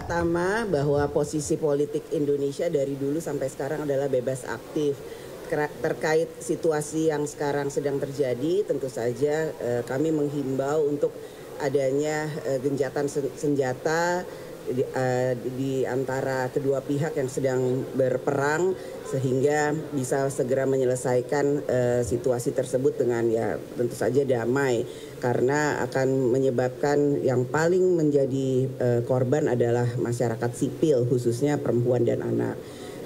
Pertama, bahwa posisi politik Indonesia dari dulu sampai sekarang adalah bebas aktif. Terkait situasi yang sekarang sedang terjadi, tentu saja kami menghimbau untuk adanya gencatan senjata di antara kedua pihak yang sedang berperang sehingga bisa segera menyelesaikan situasi tersebut dengan ya tentu saja damai, karena akan menyebabkan yang paling menjadi korban adalah masyarakat sipil, khususnya perempuan dan anak.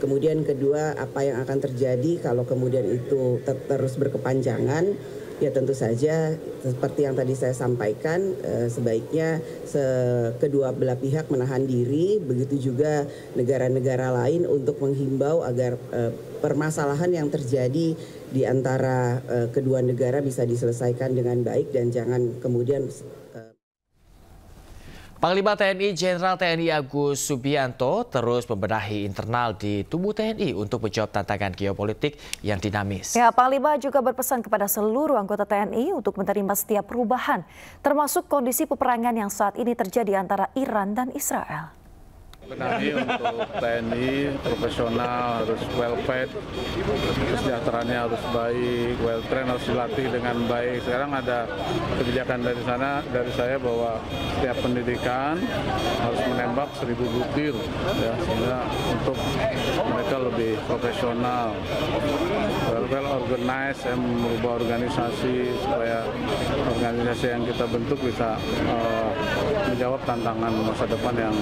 Kemudian kedua, apa yang akan terjadi kalau kemudian itu terus berkepanjangan? Ya tentu saja seperti yang tadi saya sampaikan, sebaiknya kedua belah pihak menahan diri, begitu juga negara-negara lain untuk menghimbau agar permasalahan yang terjadi di antara kedua negara bisa diselesaikan dengan baik dan jangan kemudian Panglima TNI Jenderal TNI Agus Subianto terus membenahi internal di tubuh TNI untuk menjawab tantangan geopolitik yang dinamis. Ya, Panglima juga berpesan kepada seluruh anggota TNI untuk menerima setiap perubahan, termasuk kondisi peperangan yang saat ini terjadi antara Iran dan Israel. Benahi untuk TNI profesional, harus well fed, kesejahteraannya harus baik, well trained, harus dilatih dengan baik. Sekarang ada kebijakan dari saya bahwa setiap pendidikan harus menembak 1000 butir, ya, sehingga untuk mereka lebih profesional, well organized, merubah organisasi supaya organisasi yang kita bentuk bisa menjawab tantangan masa depan yang.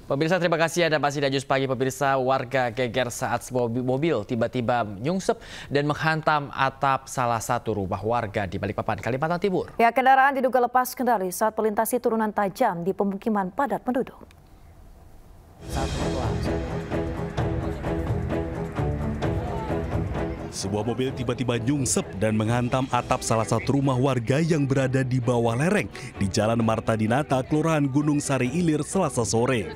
Pemirsa, terima kasih Anda masih di Anyus Pagi. Pemirsa, warga geger saat sebuah mobil tiba-tiba nyungsep dan menghantam atap salah satu rumah warga di Balikpapan, Kalimantan Timur. Ya, kendaraan diduga lepas kendali saat melintasi turunan tajam di pemukiman padat penduduk. Sebuah mobil tiba-tiba nyungsep dan menghantam atap salah satu rumah warga yang berada di bawah lereng di Jalan Marta Dinata, Kelurahan Gunung Sari Ilir, Selasa sore.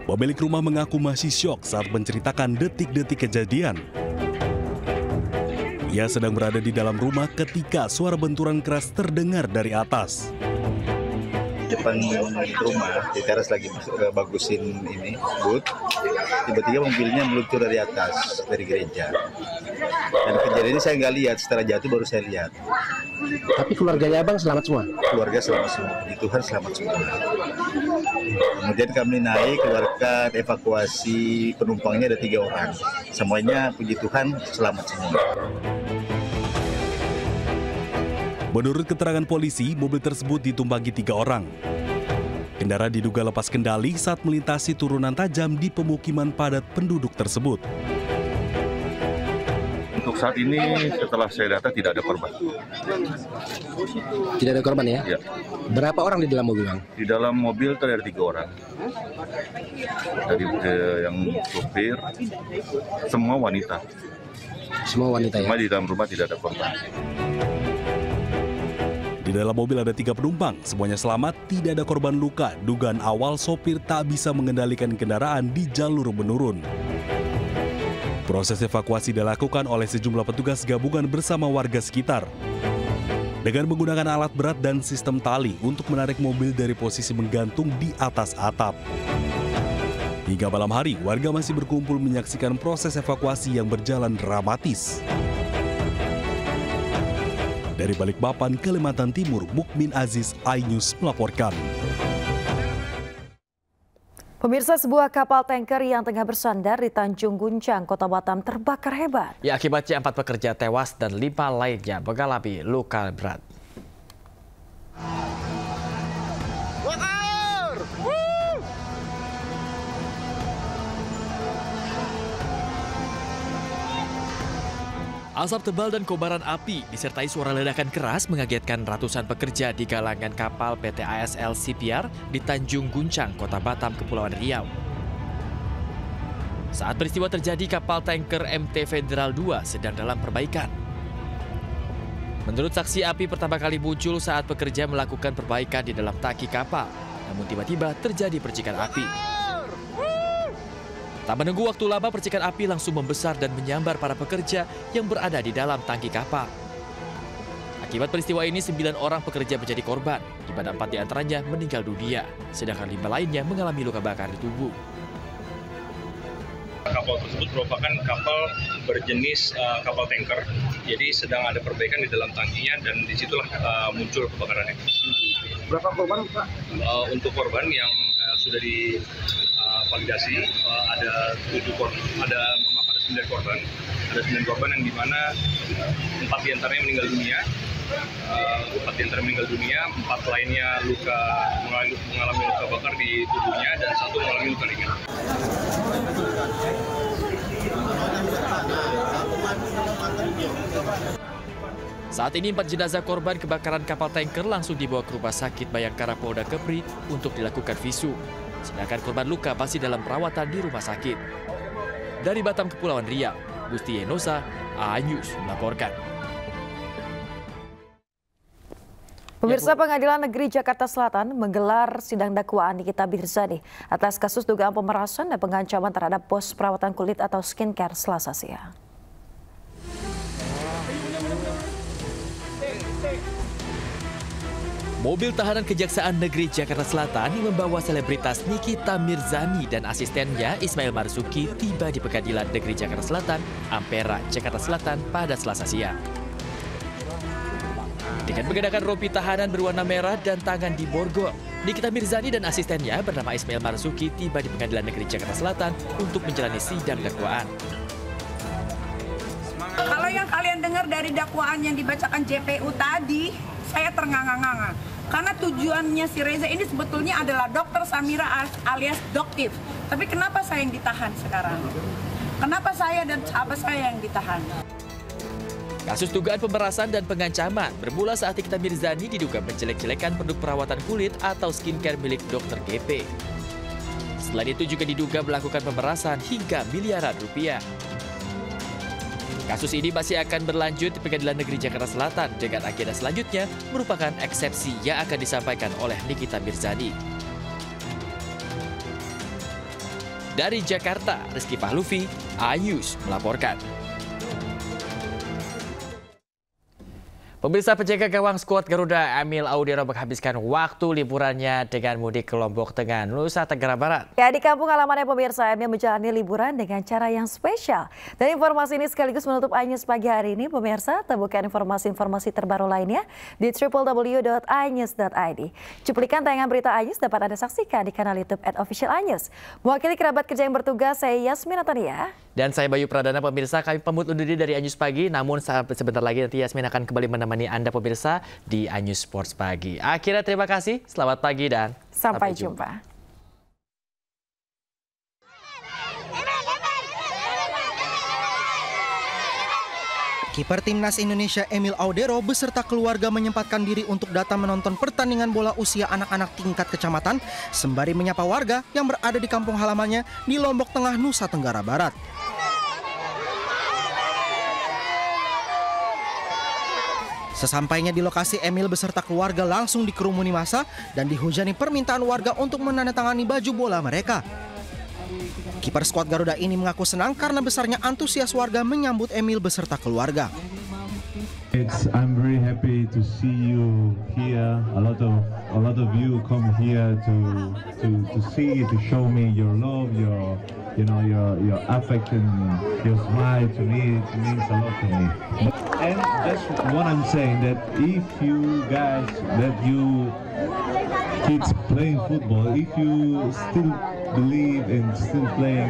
Pemilik rumah mengaku masih syok saat menceritakan detik-detik kejadian. Ia sedang berada di dalam rumah ketika suara benturan keras terdengar dari atas. Depan rumah, di teras lagi bagusin ini, booth. Tiba-tiba mobilnya meluncur dari atas, dari gereja. Dan kejadian ini saya nggak lihat, setelah jatuh baru saya lihat. Tapi keluarganya abang selamat semua? Keluarga selamat semua, puji Tuhan selamat semua. Kemudian kami naik, keluarkan evakuasi penumpangnya ada 3 orang. Semuanya puji Tuhan selamat semua. Menurut keterangan polisi, mobil tersebut ditumpangi 3 orang. Kendaraan diduga lepas kendali saat melintasi turunan tajam di pemukiman padat penduduk tersebut. Untuk saat ini, setelah saya data, tidak ada korban. Tidak ada korban ya? Ya. Berapa orang di dalam mobil, Bang? Di dalam mobil itu ada 3 orang. Dari yang supir, semua wanita. Semua wanita ya? Semua di dalam rumah tidak ada korban. Di dalam mobil ada 3 penumpang, semuanya selamat, tidak ada korban luka. Dugaan awal sopir tak bisa mengendalikan kendaraan di jalur menurun. Proses evakuasi dilakukan oleh sejumlah petugas gabungan bersama warga sekitar. Dengan menggunakan alat berat dan sistem tali untuk menarik mobil dari posisi menggantung di atas atap. Hingga malam hari, warga masih berkumpul menyaksikan proses evakuasi yang berjalan dramatis. Dari Balikpapan, Kalimantan Timur, Mukmin Aziz, iNews melaporkan. Pemirsa, sebuah kapal tanker yang tengah bersandar di Tanjung Guncang, Kota Batam terbakar hebat. Ya, akibatnya 4 pekerja tewas dan 5 lainnya mengalami luka berat. Asap tebal dan kobaran api disertai suara ledakan keras mengagetkan ratusan pekerja di galangan kapal PT ASL CPR di Tanjung Guncang, Kota Batam, Kepulauan Riau. Saat peristiwa terjadi, kapal tanker MT Federal 2 sedang dalam perbaikan. Menurut saksi, api pertama kali muncul saat pekerja melakukan perbaikan di dalam tangki kapal. Namun tiba-tiba terjadi percikan api. Tak menunggu waktu lama, percikan api langsung membesar dan menyambar para pekerja yang berada di dalam tangki kapal. Akibat peristiwa ini, 9 orang pekerja menjadi korban, di mana 4 diantaranya meninggal dunia, sedangkan 5 lainnya mengalami luka bakar di tubuh. Kapal tersebut merupakan kapal berjenis kapal tanker, jadi sedang ada perbaikan di dalam tangkinya dan disitulah muncul kebakarannya. Berapa korban, Pak? Untuk korban yang sudah divalidasi ada 9 korban. Ada 9 korban yang dimana 4 diantaranya meninggal dunia 4 diantara meninggal dunia, 4 lainnya mengalami luka bakar di tubuhnya, dan 1 mengalami luka ringan. Saat ini 4 jenazah korban kebakaran kapal tanker langsung dibawa ke Rumah Sakit Bayangkara Polda Kepri untuk dilakukan visum. Sedangkan korban luka masih dalam perawatan di rumah sakit. Dari Batam, Kepulauan Riau, Gusti Yenosa, A-News melaporkan. Pemirsa, Pengadilan Negeri Jakarta Selatan menggelar sidang dakwaan Nikita Mirzani atas kasus dugaan pemerasan dan pengancaman terhadap bos perawatan kulit atau skincare Selasa siang. Mobil tahanan Kejaksaan Negeri Jakarta Selatan yang membawa selebritas Nikita Mirzani dan asistennya Ismail Marzuki tiba di Pengadilan Negeri Jakarta Selatan, Ampera, Jakarta Selatan pada Selasa siang. Dengan mengenakan rompi tahanan berwarna merah dan tangan di borgol, Nikita Mirzani dan asistennya bernama Ismail Marzuki tiba di Pengadilan Negeri Jakarta Selatan untuk menjalani sidang dakwaan. Kalau yang kalian dengar dari dakwaan yang dibacakan JPU tadi, saya ternganga-nganga. Karena tujuannya si Reza ini sebetulnya adalah Dr. Samira alias Doktif. Tapi kenapa saya yang ditahan sekarang? Kenapa saya dan sahabat saya yang ditahan? Kasus dugaan pemerasan dan pengancaman bermula saat Nikita Mirzani diduga menjelek-jelekan produk perawatan kulit atau skincare milik Dr. GP. Selain itu juga diduga melakukan pemerasan hingga miliaran rupiah. Kasus ini masih akan berlanjut di Pengadilan Negeri Jakarta Selatan dengan agenda selanjutnya merupakan eksepsi yang akan disampaikan oleh Nikita Mirzani. Dari Jakarta, Rizky Pahluvi, A-News melaporkan. Pemirsa, penjaga gawang skuad Garuda Emil Audero menghabiskan waktu liburannya dengan mudik ke Lombok Tengah, Nusa Tenggara Barat. Ya, di kampung halamannya pemirsa, Emil menjalani liburan dengan cara yang spesial. Dan informasi ini sekaligus menutup A-News pagi hari ini. Pemirsa, temukan informasi-informasi terbaru lainnya di www.anews.id. Cuplikan tayangan berita A-News dapat Anda saksikan di kanal YouTube @official_A-News. Mewakili kerabat kerja yang bertugas, saya Yasmin Atania. Dan saya Bayu Pradana. Pemirsa, kami pamit undur diri dari A-News Pagi, namun sebentar lagi nanti Yasmin akan kembali menemani Anda pemirsa di A-News Sports Pagi. Akhirnya terima kasih, selamat pagi dan sampai jumpa. Kiper Timnas Indonesia Emil Audero beserta keluarga menyempatkan diri untuk datang menonton pertandingan bola usia anak-anak tingkat kecamatan sembari menyapa warga yang berada di kampung halamannya di Lombok Tengah, Nusa Tenggara Barat. Sesampainya di lokasi, Emil beserta keluarga langsung dikerumuni massa dan dihujani permintaan warga untuk menandatangani baju bola mereka. Kiper skuad Garuda ini mengaku senang karena besarnya antusias warga menyambut Emil beserta keluarga. I'm very happy to see you here. A lot of you come here to see, to show me your love, your affection, your smile. To me, it means a lot to me. And that's what I'm saying, that if you guys, that you kids playing football, if you still believe in still playing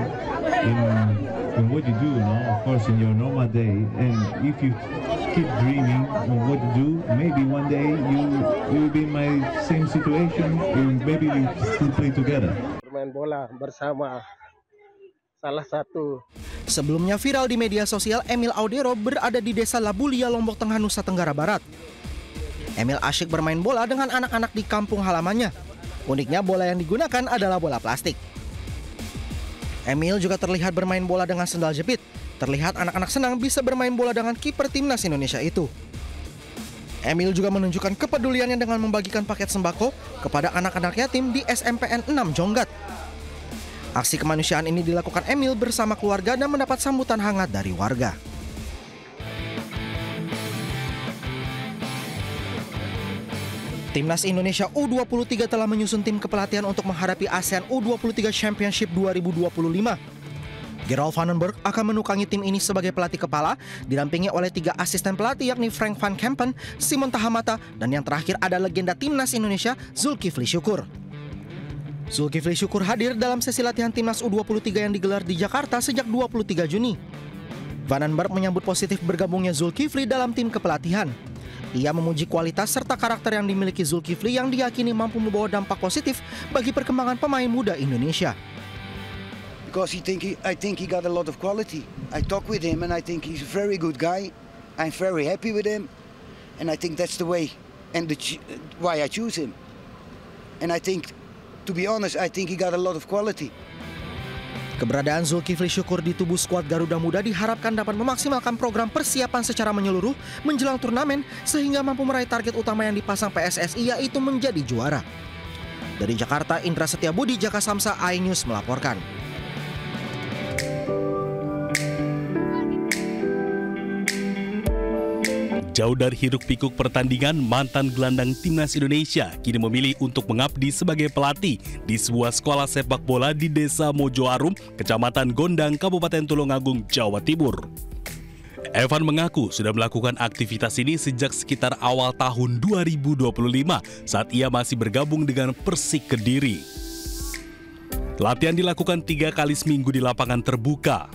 in what you do, of course in your normal day, and if you keep dreaming of what you do, maybe one day you will be in my same situation, and maybe we still play together. Bermain bola bersama salah satu. Sebelumnya viral di media sosial, Emil Audero berada di Desa Labulia, Lombok Tengah, Nusa Tenggara Barat. Emil asyik bermain bola dengan anak-anak di kampung halamannya. Uniknya bola yang digunakan adalah bola plastik. Emil juga terlihat bermain bola dengan sendal jepit. Terlihat anak-anak senang bisa bermain bola dengan kiper Timnas Indonesia itu. Emil juga menunjukkan kepeduliannya dengan membagikan paket sembako kepada anak-anak yatim di SMPN 6 Jonggat. Aksi kemanusiaan ini dilakukan Emil bersama keluarga dan mendapat sambutan hangat dari warga. Timnas Indonesia U23 telah menyusun tim kepelatihan untuk menghadapi ASEAN U23 Championship 2025. Gerald Vandenberg akan menukangi tim ini sebagai pelatih kepala, didampingi oleh 3 asisten pelatih yakni Frank van Kempen, Simon Tahamata, dan yang terakhir ada legenda Timnas Indonesia Zulkifli Syukur. Zulkifli Syukur hadir dalam sesi latihan Timnas U23 yang digelar di Jakarta sejak 23 Juni. Vandenberg menyambut positif bergabungnya Zulkifli dalam tim kepelatihan. Ia memuji kualitas serta karakter yang dimiliki Zulkifli yang diyakini mampu membawa dampak positif bagi perkembangan pemain muda Indonesia. Because I think he got a lot of quality. I talk with him and I think he's a very good guy. I'm very happy with him, and I think that's the way and why I choose him. And I think, to be honest, I think he got a lot of quality. Keberadaan Zulkifli Syukur di tubuh skuad Garuda Muda diharapkan dapat memaksimalkan program persiapan secara menyeluruh menjelang turnamen sehingga mampu meraih target utama yang dipasang PSSI, yaitu menjadi juara. Dari Jakarta, Indra Setiabudi, Jaka Samsa, iNews melaporkan. Jauh dari hiruk-pikuk pertandingan, mantan gelandang timnas Indonesia kini memilih untuk mengabdi sebagai pelatih di sebuah sekolah sepak bola di Desa Mojoarum, Kecamatan Gondang, Kabupaten Tulungagung, Jawa Timur. Evan mengaku sudah melakukan aktivitas ini sejak sekitar awal tahun 2025 saat ia masih bergabung dengan Persik Kediri. Latihan dilakukan 3 kali seminggu di lapangan terbuka.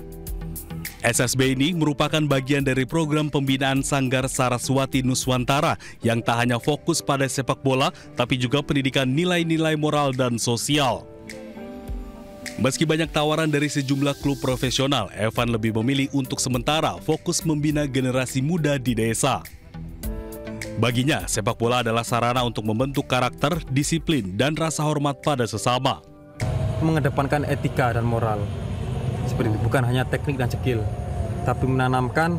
SSB ini merupakan bagian dari program pembinaan Sanggar Saraswati Nuswantara yang tak hanya fokus pada sepak bola, tapi juga pendidikan nilai-nilai moral dan sosial. Meski banyak tawaran dari sejumlah klub profesional, Evan lebih memilih untuk sementara fokus membina generasi muda di desa. Baginya, sepak bola adalah sarana untuk membentuk karakter, disiplin, dan rasa hormat pada sesama. Mengedepankan etika dan moral. Seperti itu, bukan hanya teknik dan skill, tapi menanamkan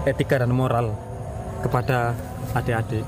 etika dan moral kepada adik-adik.